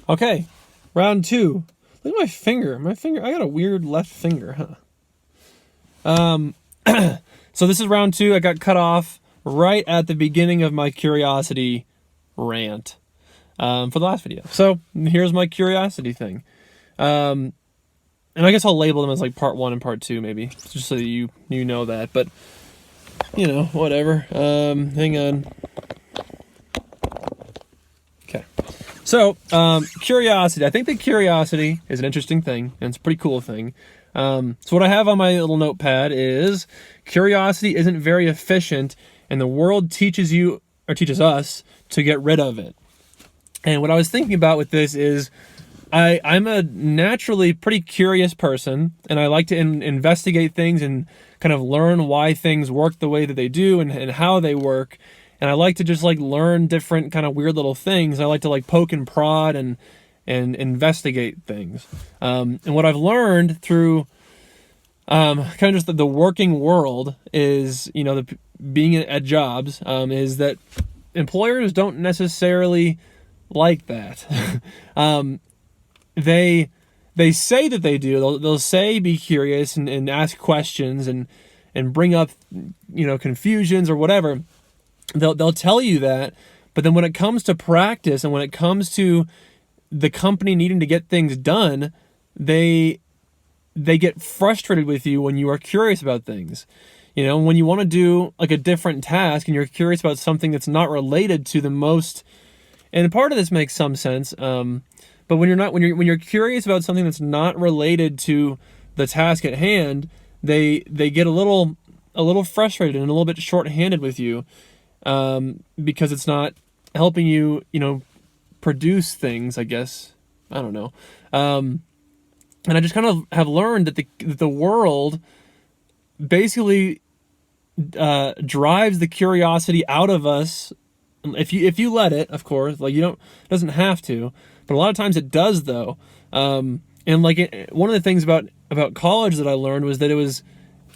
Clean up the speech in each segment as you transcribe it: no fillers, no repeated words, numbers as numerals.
Okay, round 2. Look at my finger. I got a weird left finger, huh? So this is round 2. I got cut off right at the beginning of my curiosity rant for the last video. So here's my curiosity thing. And I guess I'll label them as like part 1 and part 2 maybe, just so that you know that. But, whatever. Hang on. Okay. So, curiosity. I think that curiosity is an interesting thing, and it's a pretty cool thing. So what I have on my little notepad is curiosity isn't very efficient, and the world teaches us to get rid of it. And what I was thinking about with this is I'm a naturally pretty curious person, and I like to investigate things and kind of learn why things work the way that they do and how they work. And I like to just like learn different kind of weird little things. I like to like poke and prod and investigate things. And what I've learned through kind of just the working world is, being at jobs, is that employers don't necessarily like that. They say that they do. They'll say be curious and ask questions and bring up confusions or whatever. They'll tell you that, but then when it comes to practice and when it comes to the company needing to get things done, they get frustrated with you when you are curious about things. When you want to do like a different task and you're curious about something that's not related to the most, and part of this makes some sense. But when you're curious about something that's not related to the task at hand, they get a little frustrated and a little bit short-handed with you. Because it's not helping you, produce things, I guess. I don't know. And I just kind of have learned that the world basically drives the curiosity out of us. If you let it, of course, like it doesn't have to, but a lot of times it does though. And like one of the things about college that I learned was that it was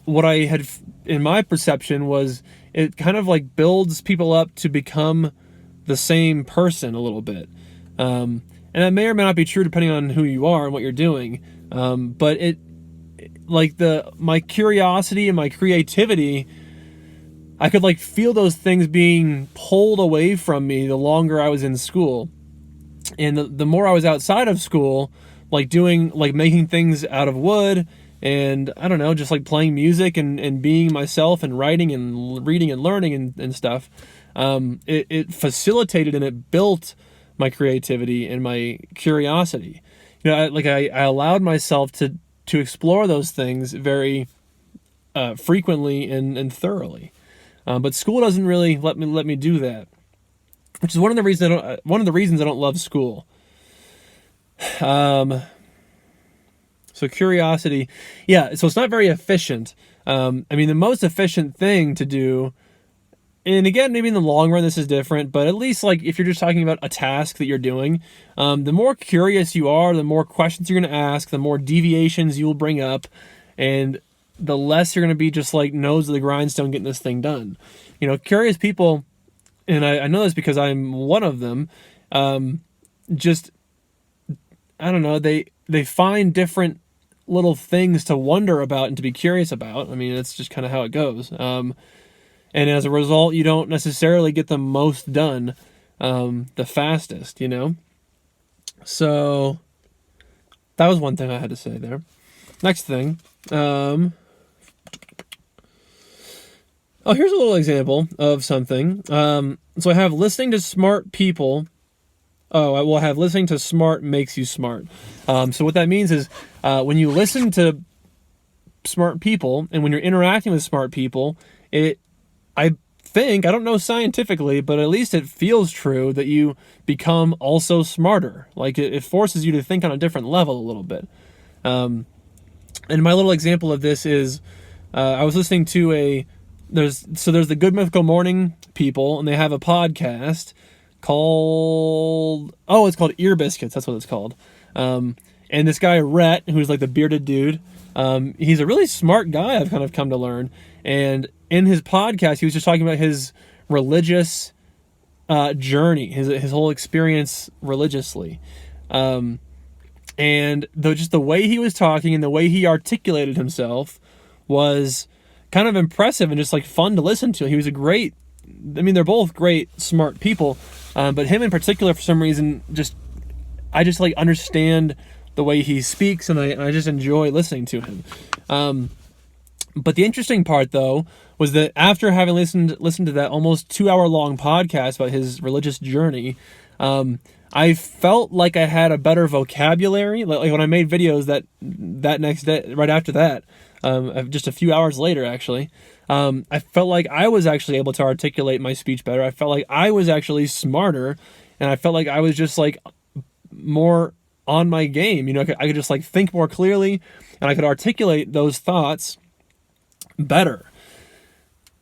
what I had in my perception was it kind of like builds people up to become the same person a little bit. And that may or may not be true depending on who you are and what you're doing. But my curiosity and my creativity, I could like feel those things being pulled away from me the longer I was in school. And the more I was outside of school, making things out of wood, and I don't know, just like playing music and being myself and writing and reading and learning and stuff. It facilitated and it built my creativity and my curiosity. I allowed myself to explore those things very frequently and thoroughly. But school doesn't really let me do that, which is one of the reasons I don't love school. So curiosity, yeah, so it's not very efficient. The most efficient thing to do, and again, maybe in the long run this is different, but at least like if you're just talking about a task that you're doing, the more curious you are, the more questions you're going to ask, the more deviations you will bring up, and the less you're going to be just like nose to the grindstone getting this thing done. Curious people, and I know this because I'm one of them, just, I don't know, they find different little things to wonder about and to be curious about. That's just kind of how it goes. And as a result, you don't necessarily get the most done the fastest, So that was one thing I had to say there. Next thing. Here's a little example of something. So I have listening to smart people. I have listening to smart makes you smart. So what that means is when you listen to smart people and when you're interacting with smart people, I don't know scientifically, but at least it feels true that you become also smarter. Like it forces you to think on a different level a little bit. And my little example of this is I was listening to there's the Good Mythical Morning people, and they have a podcast it's called Ear Biscuits. That's what it's called. And this guy, Rhett, who's like the bearded dude, he's a really smart guy, I've kind of come to learn. And in his podcast, he was just talking about his religious journey, his whole experience religiously. And just the way he was talking and the way he articulated himself was kind of impressive and just like fun to listen to. He was they're both great, smart people, but him in particular, for some reason, I just like understand the way he speaks, and I just enjoy listening to him. But the interesting part, though, was that after having listened to that almost 2-hour long podcast about his religious journey, I felt like I had a better vocabulary. Like when I made videos that next day, right after that, just a few hours later, actually, I felt like I was actually able to articulate my speech better. I felt like I was actually smarter, and I felt like I was just like more on my game. I could just like think more clearly, and I could articulate those thoughts better.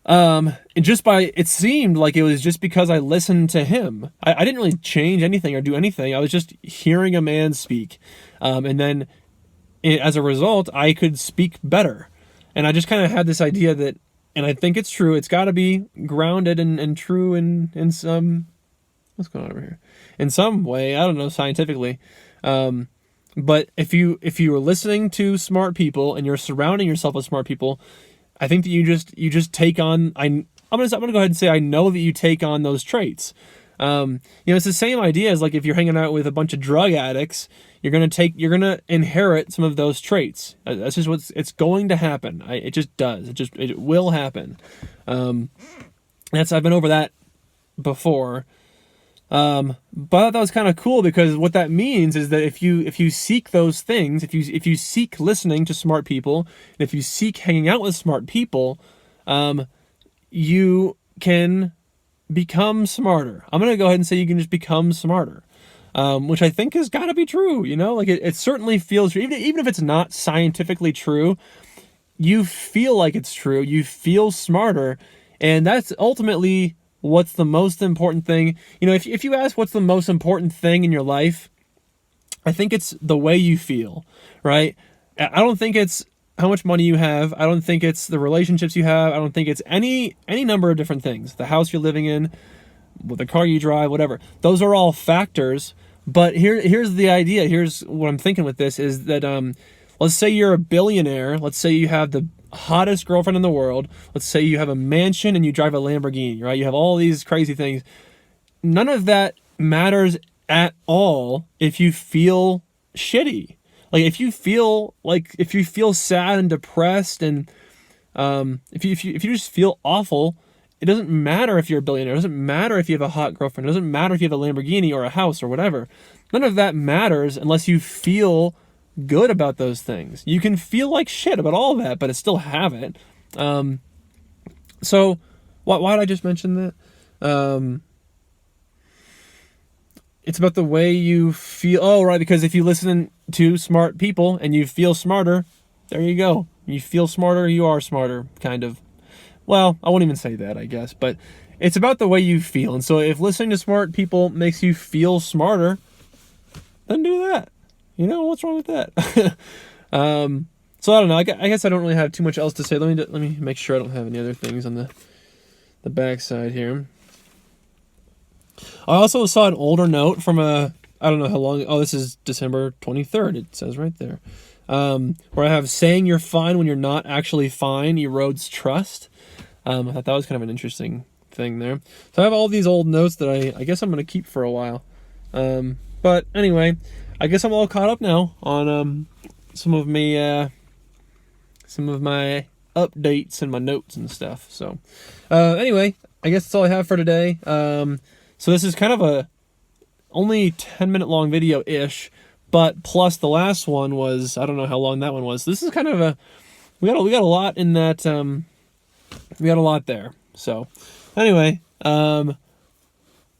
And it seemed like it was just because I listened to him. I didn't really change anything or do anything. I was just hearing a man speak. And then as a result, I could speak better. And I just kind of had this idea that, and I think it's true, it's got to be grounded and true in some, what's going on over here? In some way, I don't know, scientifically. But if you are listening to smart people and you're surrounding yourself with smart people, I think that you just take on. I'm gonna go ahead and say I know that you take on those traits. It's the same idea as like if you're hanging out with a bunch of drug addicts, you're gonna inherit some of those traits. That's just it's going to happen. It just does. It will happen. I've been over that before. But that was kind of cool because what that means is that if you seek those things, if you seek listening to smart people, and if you seek hanging out with smart people, you can become smarter. I'm going to go ahead and say you can just become smarter, which I think has got to be true. Like it certainly feels true. Even if it's not scientifically true, you feel like it's true. You feel smarter, and that's ultimately what's the most important thing. If you ask what's the most important thing in your life, I think it's the way you feel, right? I don't think it's how much money you have. I don't think it's the relationships you have. I don't think it's any number of different things. The house you're living in, the car you drive, whatever. Those are all factors. But here's the idea. Here's what I'm thinking with this is that let's say you're a billionaire. Let's say you have the hottest girlfriend in the world. Let's say you have a mansion and you drive a Lamborghini, right? You have all these crazy things. None of that matters at all if you feel shitty. Like if you feel sad and depressed, and if you just feel awful, it doesn't matter if you're a billionaire. It doesn't matter if you have a hot girlfriend. It doesn't matter if you have a Lamborghini or a house or whatever. None of that matters unless you feel good about those things. You can feel like shit about all of that, but still have it. So why did I just mention that? It's about the way you feel. Oh, right, because if you listen to smart people and you feel smarter, there you go. You feel smarter, you are smarter, kind of. Well, I won't even say that, I guess, but it's about the way you feel. And so if listening to smart people makes you feel smarter, then do that. What's wrong with that? So I don't know. I guess I don't really have too much else to say. Let me make sure I don't have any other things on the back side here. I also saw an older note from I don't know how long. Oh, this is December 23rd. It says right there. Where I have saying you're fine when you're not actually fine erodes trust. I thought that was kind of an interesting thing there. So I have all these old notes that I guess I'm going to keep for a while. But anyway, I guess I'm all caught up now on some of my updates and my notes and stuff. So anyway, I guess that's all I have for today. So this is kind of a only 10-minute long video-ish, but plus the last one was, I don't know how long that one was. This is kind of we got a lot in that, we got a lot there. So anyway, I think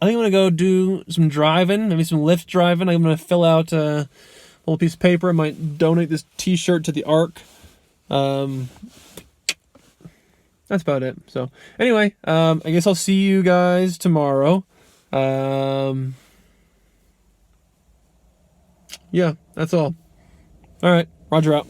I'm going to go do some driving, maybe some Lyft driving. I'm going to fill out a little piece of paper. I might donate this t-shirt to the Ark. That's about it. So anyway, I guess I'll see you guys tomorrow. Yeah, that's all. All right, Roger out.